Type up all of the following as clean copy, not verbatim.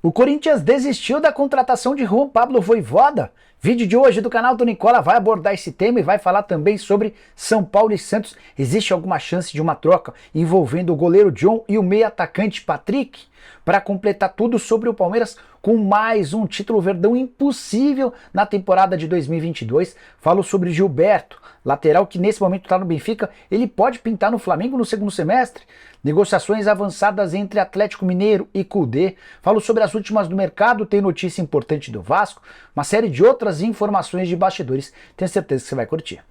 O Corinthians desistiu da contratação de Juan Pablo Vojvoda. Vídeo de hoje do canal do Nicola vai abordar esse tema e vai falar também sobre São Paulo e Santos. Existe alguma chance de uma troca envolvendo o goleiro John e o meio atacante Patrick? Para completar tudo sobre o Palmeiras com mais um título verdão impossível na temporada de 2022, falo sobre Gilberto, lateral que nesse momento está no Benfica. Ele pode pintar no Flamengo no segundo semestre? Negociações avançadas entre Atlético Mineiro e Kudê. Falo sobre as últimas do mercado, tem notícia importante do Vasco, uma série de outras informações de bastidores. Tenho certeza que você vai curtir.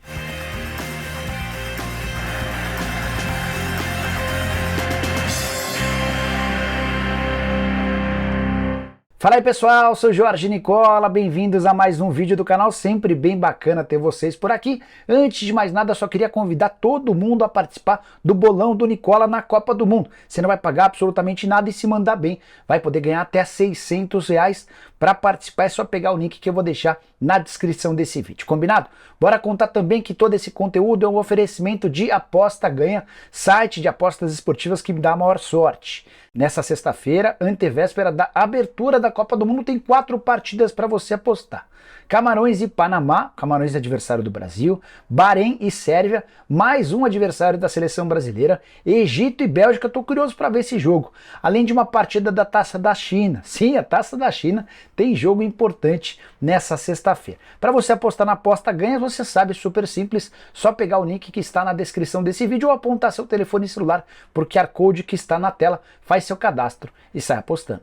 Fala aí pessoal, sou Jorge Nicola, bem-vindos a mais um vídeo do canal, sempre bem bacana ter vocês por aqui. Antes de mais nada, só queria convidar todo mundo a participar do bolão do Nicola na Copa do Mundo. Você não vai pagar absolutamente nada e se mandar bem, vai poder ganhar até R$600. Para participar é só pegar o link que eu vou deixar na descrição desse vídeo, combinado? Bora contar também que todo esse conteúdo é um oferecimento de Aposta Ganha, site de apostas esportivas que me dá a maior sorte. Nessa sexta-feira, antevéspera da abertura da Copa do Mundo, tem 4 partidas para você apostar. Camarões e Panamá, Camarões é adversário do Brasil, Bahrein e Sérvia, mais um adversário da seleção brasileira, Egito e Bélgica, tô curioso para ver esse jogo, além de uma partida da Taça da China. Sim, a Taça da China tem jogo importante nessa sexta-feira. Para você apostar na Aposta Ganha, você sabe, super simples, só pegar o link que está na descrição desse vídeo ou apontar seu telefone celular pro QR Code que está na tela, faz seu cadastro e sai apostando.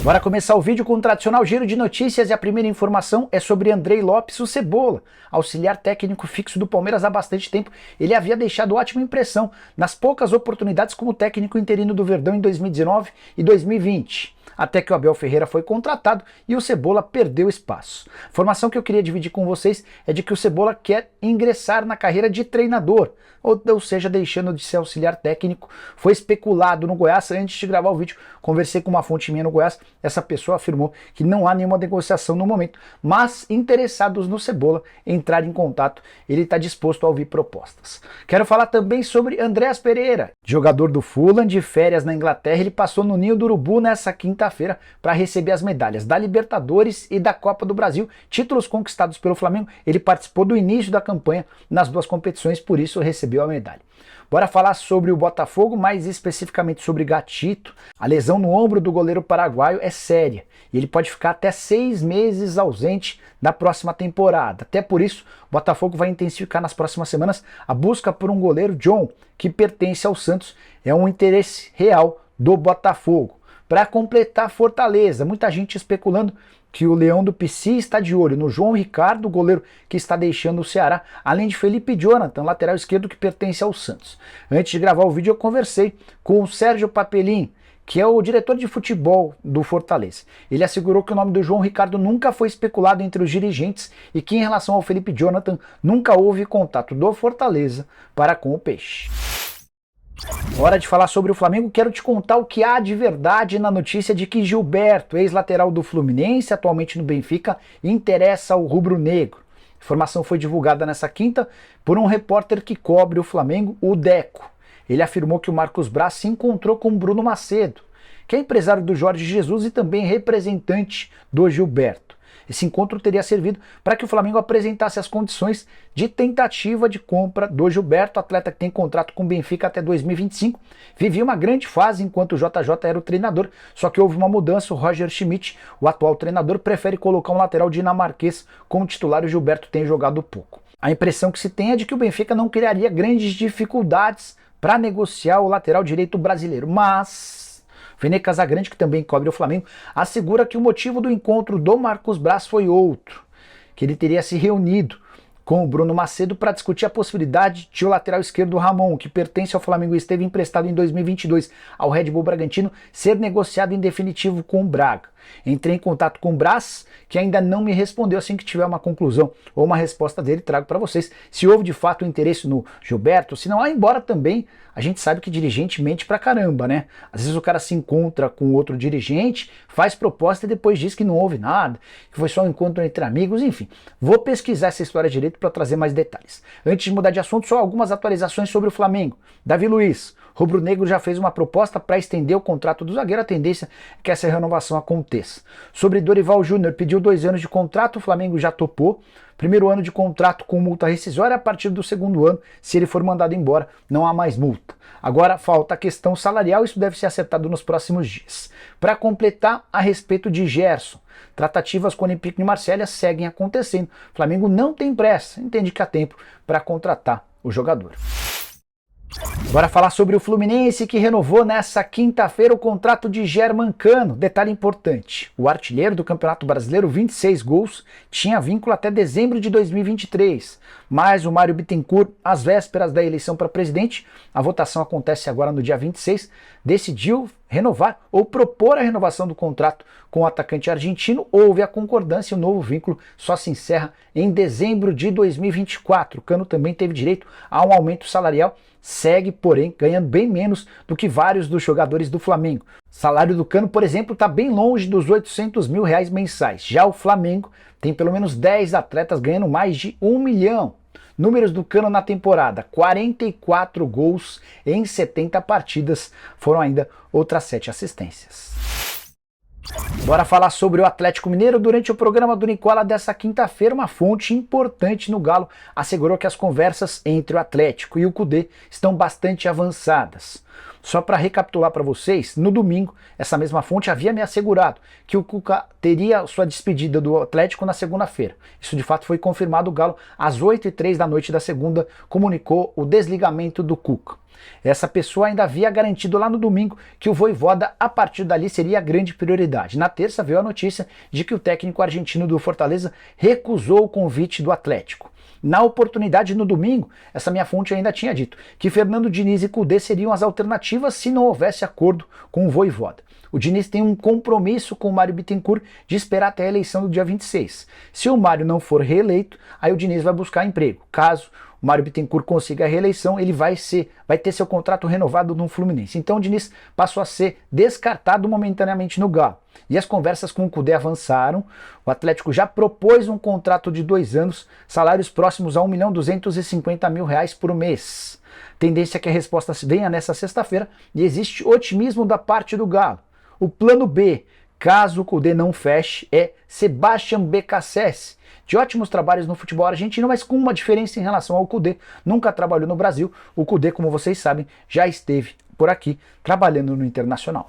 Bora começar o vídeo com o tradicional giro de notícias e a primeira informação é sobre Andrei Lopes, o Cebola, auxiliar técnico fixo do Palmeiras há bastante tempo. Ele havia deixado ótima impressão nas poucas oportunidades como técnico interino do Verdão em 2019 e 2020. Até que o Abel Ferreira foi contratado e o Cebola perdeu espaço. A informação que eu queria dividir com vocês é de que o Cebola quer ingressar na carreira de treinador, ou seja, deixando de ser auxiliar técnico. Foi especulado no Goiás, antes de gravar o vídeo, conversei com uma fonte minha no Goiás, essa pessoa afirmou que não há nenhuma negociação no momento, mas interessados no Cebola entrar em contato, ele está disposto a ouvir propostas. Quero falar também sobre Andréas Pereira, jogador do Fulham, de férias na Inglaterra. Ele passou no Ninho do Urubu nessa quinta-feira para receber as medalhas da Libertadores e da Copa do Brasil, títulos conquistados pelo Flamengo. Ele participou do início da campanha nas duas competições, por isso recebeu a medalha. Bora falar sobre o Botafogo, mais especificamente sobre Gatito. A lesão no ombro do goleiro paraguaio é séria e ele pode ficar até 6 meses ausente da próxima temporada. Até por isso, o Botafogo vai intensificar nas próximas semanas a busca por um goleiro John, que pertence ao Santos. É um interesse real do Botafogo. Para completar Fortaleza, muita gente especulando que o Leão do Pici está de olho no João Ricardo, goleiro que está deixando o Ceará, além de Felipe Jonathan, lateral esquerdo que pertence ao Santos. Antes de gravar o vídeo eu conversei com o Sérgio Papelin, que é o diretor de futebol do Fortaleza. Ele assegurou que o nome do João Ricardo nunca foi especulado entre os dirigentes e que em relação ao Felipe Jonathan nunca houve contato do Fortaleza para com o Peixe. Hora de falar sobre o Flamengo. Quero te contar o que há de verdade na notícia de que Gilberto, ex-lateral do Fluminense, atualmente no Benfica, interessa ao rubro-negro. A informação foi divulgada nessa quinta por um repórter que cobre o Flamengo, o Deco. Ele afirmou que o Marcos Braz se encontrou com Bruno Macedo, que é empresário do Jorge Jesus e também representante do Gilberto. Esse encontro teria servido para que o Flamengo apresentasse as condições de tentativa de compra do Gilberto, atleta que tem contrato com o Benfica até 2025. Vivia uma grande fase enquanto o JJ era o treinador, só que houve uma mudança. O Roger Schmidt, o atual treinador, prefere colocar um lateral dinamarquês como titular e o Gilberto tem jogado pouco. A impressão que se tem é de que o Benfica não criaria grandes dificuldades para negociar o lateral direito brasileiro, mas Vene Casagrande, que também cobre o Flamengo, assegura que o motivo do encontro do Marcos Braz foi outro, que ele teria se reunido com o Bruno Macedo para discutir a possibilidade de o lateral esquerdo Ramon, que pertence ao Flamengo e esteve emprestado em 2022 ao Red Bull Bragantino, ser negociado em definitivo com o Braga. Entrei em contato com o Brás, que ainda não me respondeu. Assim que tiver uma conclusão ou uma resposta dele, trago para vocês se houve de fato um interesse no Gilberto, se não, embora também a gente sabe que dirigente mente pra caramba, né? Às vezes o cara se encontra com outro dirigente, faz proposta e depois diz que não houve nada, que foi só um encontro entre amigos, enfim. Vou pesquisar essa história direito para trazer mais detalhes. Antes de mudar de assunto, só algumas atualizações sobre o Flamengo. Davi Luiz, rubro-negro, já fez uma proposta para estender o contrato do zagueiro, a tendência é que essa renovação aconteça. Sobre Dorival Júnior, pediu 2 anos de contrato, o Flamengo já topou. Primeiro ano de contrato com multa rescisória, a partir do segundo ano, se ele for mandado embora, não há mais multa. Agora falta a questão salarial, isso deve ser acertado nos próximos dias. Para completar, a respeito de Gerson, tratativas com o Olympique de Marselha seguem acontecendo. O Flamengo não tem pressa, entende que há tempo para contratar o jogador. Bora falar sobre o Fluminense, que renovou nessa quinta-feira o contrato de Germancano. Detalhe importante, o artilheiro do Campeonato Brasileiro, 26 gols, tinha vínculo até dezembro de 2023. Mas o Mário Bittencourt, às vésperas da eleição para presidente, a votação acontece agora no dia 26, decidiu renovar ou propor a renovação do contrato com o atacante argentino. Houve a concordância e o novo vínculo só se encerra em dezembro de 2024. O Cano também teve direito a um aumento salarial, segue, porém, ganhando bem menos do que vários dos jogadores do Flamengo. O salário do Cano, por exemplo, está bem longe dos R$800 mil mensais. Já o Flamengo tem pelo menos 10 atletas ganhando mais de 1 milhão. Números do Cano na temporada: 44 gols em 70 partidas, foram ainda outras 7 assistências. Bora falar sobre o Atlético Mineiro. Durante o programa do Nicola dessa quinta-feira, uma fonte importante no Galo assegurou que as conversas entre o Atlético e o Kudê estão bastante avançadas. Só para recapitular para vocês, no domingo, essa mesma fonte havia me assegurado que o Cuca teria sua despedida do Atlético na segunda-feira. Isso de fato foi confirmado. O Galo, às 8h03 da noite da segunda, comunicou o desligamento do Cuca. Essa pessoa ainda havia garantido lá no domingo que o Vojvoda, a partir dali, seria a grande prioridade. Na terça veio a notícia de que o técnico argentino do Fortaleza recusou o convite do Atlético. Na oportunidade, no domingo, essa minha fonte ainda tinha dito que Fernando Diniz e Kudê seriam as alternativas se não houvesse acordo com o Vojvoda. O Diniz tem um compromisso com o Mário Bittencourt de esperar até a eleição do dia 26. Se o Mário não for reeleito, aí o Diniz vai buscar emprego. Caso o Mário Bittencourt consiga a reeleição, ele vai ter seu contrato renovado no Fluminense. Então o Diniz passou a ser descartado momentaneamente no Galo. E as conversas com o Kudê avançaram. O Atlético já propôs um contrato de 2 anos, salários próximos a R$1.250.000 por mês. Tendência é que a resposta venha nessa sexta-feira e existe otimismo da parte do Galo. O plano B, caso o Kudê não feche, é Sebastian Becassese, de ótimos trabalhos no futebol argentino, mas com uma diferença em relação ao Kudê. Nunca trabalhou no Brasil. O Kudê, como vocês sabem, já esteve por aqui trabalhando no Internacional.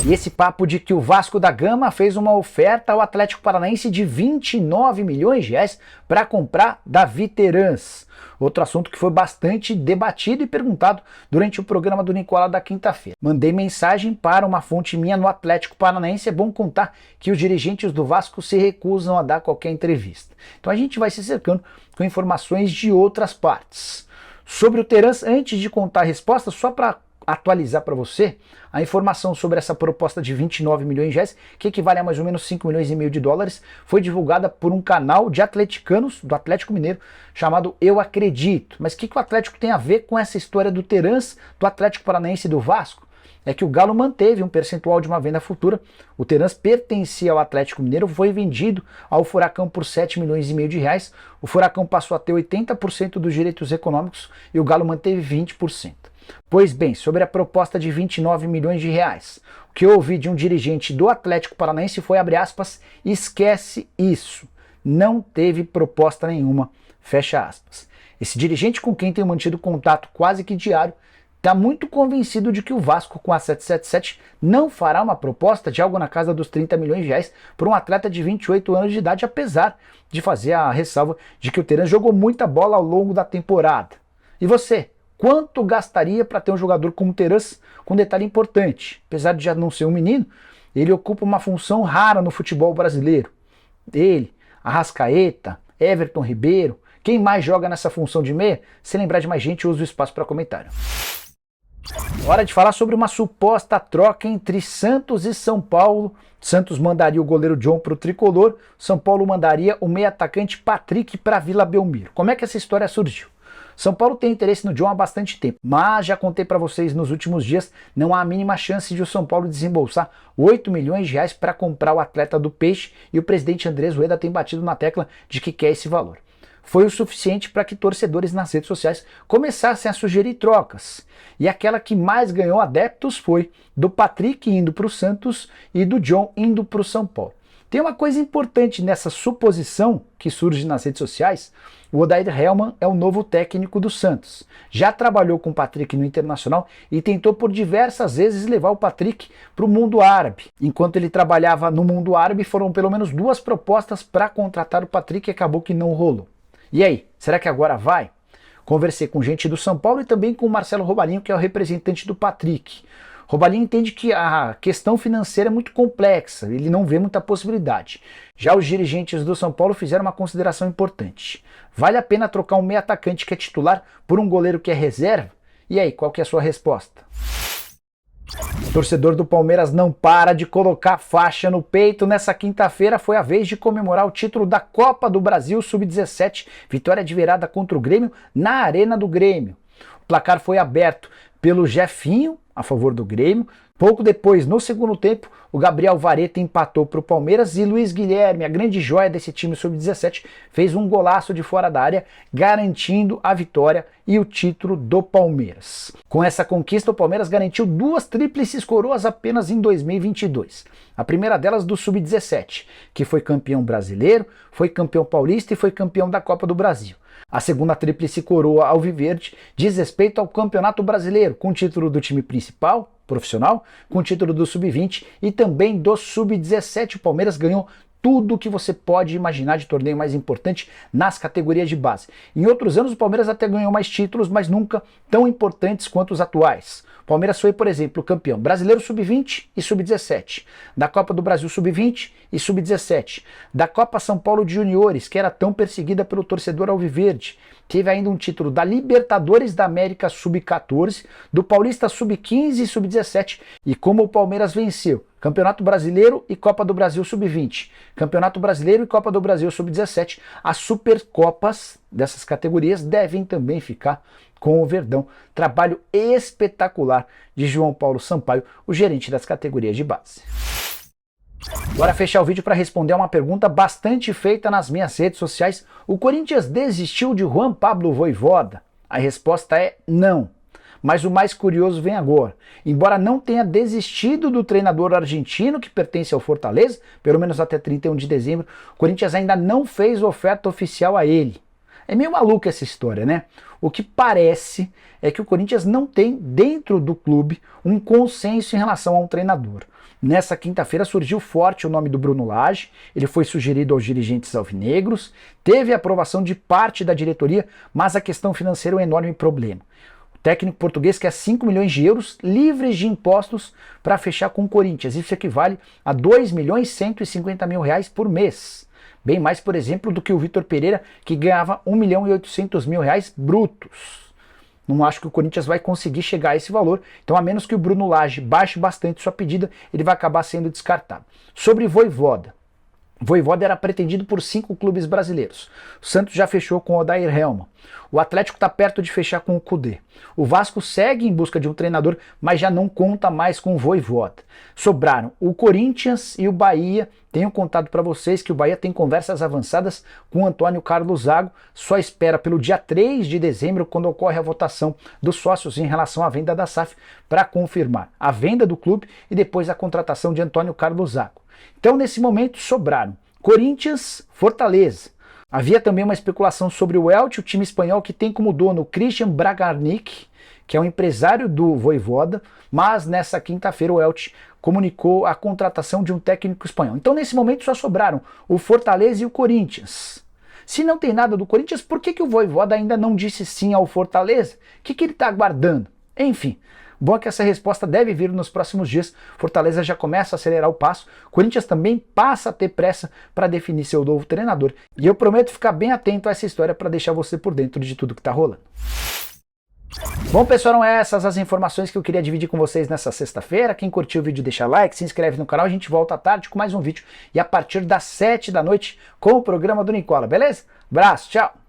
E esse papo de que o Vasco da Gama fez uma oferta ao Atlético Paranaense de R$29 milhões para comprar Davi Terans. Outro assunto que foi bastante debatido e perguntado durante o programa do Nicola da quinta-feira. Mandei mensagem para uma fonte minha no Atlético Paranaense. É bom contar que os dirigentes do Vasco se recusam a dar qualquer entrevista. Então a gente vai se cercando com informações de outras partes. Sobre o Terans, antes de contar a resposta, só para atualizar para você a informação sobre essa proposta de R$29 milhões, que equivale a mais ou menos $5,5 milhões, foi divulgada por um canal de atleticanos do Atlético Mineiro chamado Eu Acredito. Mas o que o Atlético tem a ver com essa história do Terans, do Atlético Paranaense e do Vasco? É que o Galo manteve um percentual de uma venda futura. O Terans pertencia ao Atlético Mineiro, foi vendido ao Furacão por R$7,5 milhões. O Furacão passou a ter 80% dos direitos econômicos e o Galo manteve 20%. Pois bem, sobre a proposta de R$29 milhões, o que eu ouvi de um dirigente do Atlético Paranaense foi, abre aspas, esquece isso, não teve proposta nenhuma, fecha aspas. Esse dirigente, com quem tenho mantido contato quase que diário, está muito convencido de que o Vasco, com a 777, não fará uma proposta de algo na casa dos R$30 milhões por um atleta de 28 anos de idade, apesar de fazer a ressalva de que o Terans jogou muita bola ao longo da temporada. E você? Quanto gastaria para ter um jogador como o Terans? Com um detalhe importante, apesar de já não ser um menino, ele ocupa uma função rara no futebol brasileiro. Ele, Arrascaeta, Everton Ribeiro, quem mais joga nessa função de meia? Se lembrar de mais gente, usa o espaço para comentário. Hora de falar sobre uma suposta troca entre Santos e São Paulo. Santos mandaria o goleiro John para o Tricolor, São Paulo mandaria o meio atacante Patrick para Vila Belmiro. Como é que essa história surgiu? São Paulo tem interesse no John há bastante tempo, mas já contei para vocês nos últimos dias, não há a mínima chance de o São Paulo desembolsar 8 milhões de reais para comprar o atleta do Peixe, e o presidente Andrés Rueda tem batido na tecla de que quer esse valor. Foi o suficiente para que torcedores nas redes sociais começassem a sugerir trocas. E aquela que mais ganhou adeptos foi do Patrick indo para o Santos e do John indo para o São Paulo. Tem uma coisa importante nessa suposição que surge nas redes sociais. O Odair Hellmann é o novo técnico do Santos. Já trabalhou com o Patrick no Internacional e tentou por diversas vezes levar o Patrick para o mundo árabe. Enquanto ele trabalhava no mundo árabe, foram pelo menos 2 propostas para contratar o Patrick e acabou que não rolou. E aí, será que agora vai? Conversei com gente do São Paulo e também com o Marcelo Robalinho, que é o representante do Patrick. Robalinho entende que a questão financeira é muito complexa, ele não vê muita possibilidade. Já os dirigentes do São Paulo fizeram uma consideração importante. Vale a pena trocar um meio atacante que é titular por um goleiro que é reserva? E aí, qual que é a sua resposta? O torcedor do Palmeiras não para de colocar faixa no peito. Nessa quinta-feira foi a vez de comemorar o título da Copa do Brasil Sub-17, vitória de virada contra o Grêmio na Arena do Grêmio. O placar foi aberto pelo Jefinho, a favor do Grêmio. Pouco depois, no segundo tempo, o Gabriel Vareta empatou para o Palmeiras e Luiz Guilherme, a grande joia desse time sub-17, fez um golaço de fora da área, garantindo a vitória e o título do Palmeiras. Com essa conquista, o Palmeiras garantiu 2 tríplices coroas apenas em 2022. A primeira delas do sub-17, que foi campeão brasileiro, foi campeão paulista e foi campeão da Copa do Brasil. A segunda tríplice coroa alviverde diz respeito ao Campeonato Brasileiro, com o título do time principal, profissional, com o título do Sub-20 e também do Sub-17. O Palmeiras ganhou tudo o que você pode imaginar de torneio mais importante nas categorias de base. Em outros anos o Palmeiras até ganhou mais títulos, mas nunca tão importantes quanto os atuais. O Palmeiras foi, por exemplo, campeão brasileiro Sub-20 e Sub-17, da Copa do Brasil Sub-20 e Sub-17, da Copa São Paulo de Juniores, que era tão perseguida pelo torcedor alviverde. Teve ainda um título da Libertadores da América Sub-14, do Paulista Sub-15 e Sub-17. E como o Palmeiras venceu Campeonato Brasileiro e Copa do Brasil Sub-20, Campeonato Brasileiro e Copa do Brasil Sub-17, as Supercopas dessas categorias devem também ficar com o Verdão. Trabalho espetacular de João Paulo Sampaio, o gerente das categorias de base. Bora fechar o vídeo para responder a uma pergunta bastante feita nas minhas redes sociais. O Corinthians desistiu de Juan Pablo Vojvoda? A resposta é não. Mas o mais curioso vem agora. Embora não tenha desistido do treinador argentino que pertence ao Fortaleza, pelo menos até 31 de dezembro, o Corinthians ainda não fez oferta oficial a ele. É meio maluca essa história, né? O que parece é que o Corinthians não tem dentro do clube um consenso em relação a um treinador. Nessa quinta-feira surgiu forte o nome do Bruno Lage, ele foi sugerido aos dirigentes alvinegros, teve a aprovação de parte da diretoria, mas a questão financeira é um enorme problema. O técnico português quer 5 milhões de euros livres de impostos para fechar com o Corinthians. Isso equivale a 2 milhões e 150 mil reais por mês. Bem mais, por exemplo, do que o Vitor Pereira, que ganhava 1 milhão e 800 mil reais brutos. Não acho que o Corinthians vai conseguir chegar a esse valor, então a menos que o Bruno Lage baixe bastante sua pedida, ele vai acabar sendo descartado. Sobre Vojvoda. Vojvoda era pretendido por 5 clubes brasileiros. O Santos já fechou com o Odair Hellmann. O Atlético está perto de fechar com o Cudê. O Vasco segue em busca de um treinador, mas já não conta mais com o Vojvoda. Sobraram o Corinthians e o Bahia. Tenho contado para vocês que o Bahia tem conversas avançadas com o Antônio Carlos Zago. Só espera pelo dia 3 de dezembro, quando ocorre a votação dos sócios em relação à venda da SAF, para confirmar a venda do clube e depois a contratação de Antônio Carlos Zago. Então, nesse momento, sobraram Corinthians, Fortaleza. Havia também uma especulação sobre o Elche, o time espanhol que tem como dono o Christian Bragarnik, que é um empresário do Vojvoda, mas nessa quinta-feira o Elche comunicou a contratação de um técnico espanhol. Então, nesse momento, só sobraram o Fortaleza e o Corinthians. Se não tem nada do Corinthians, por que o Vojvoda ainda não disse sim ao Fortaleza? O que ele está aguardando? Enfim, bom é que essa resposta deve vir nos próximos dias. Fortaleza já começa a acelerar o passo. Corinthians também passa a ter pressa para definir seu novo treinador. E eu prometo ficar bem atento a essa história para deixar você por dentro de tudo que está rolando. Bom, pessoal, eram essas as informações que eu queria dividir com vocês nessa sexta-feira. Quem curtiu o vídeo deixa like, se inscreve no canal, a gente volta à tarde com mais um vídeo e a partir das 7 da noite com o programa do Nicola, beleza? Abraço, tchau!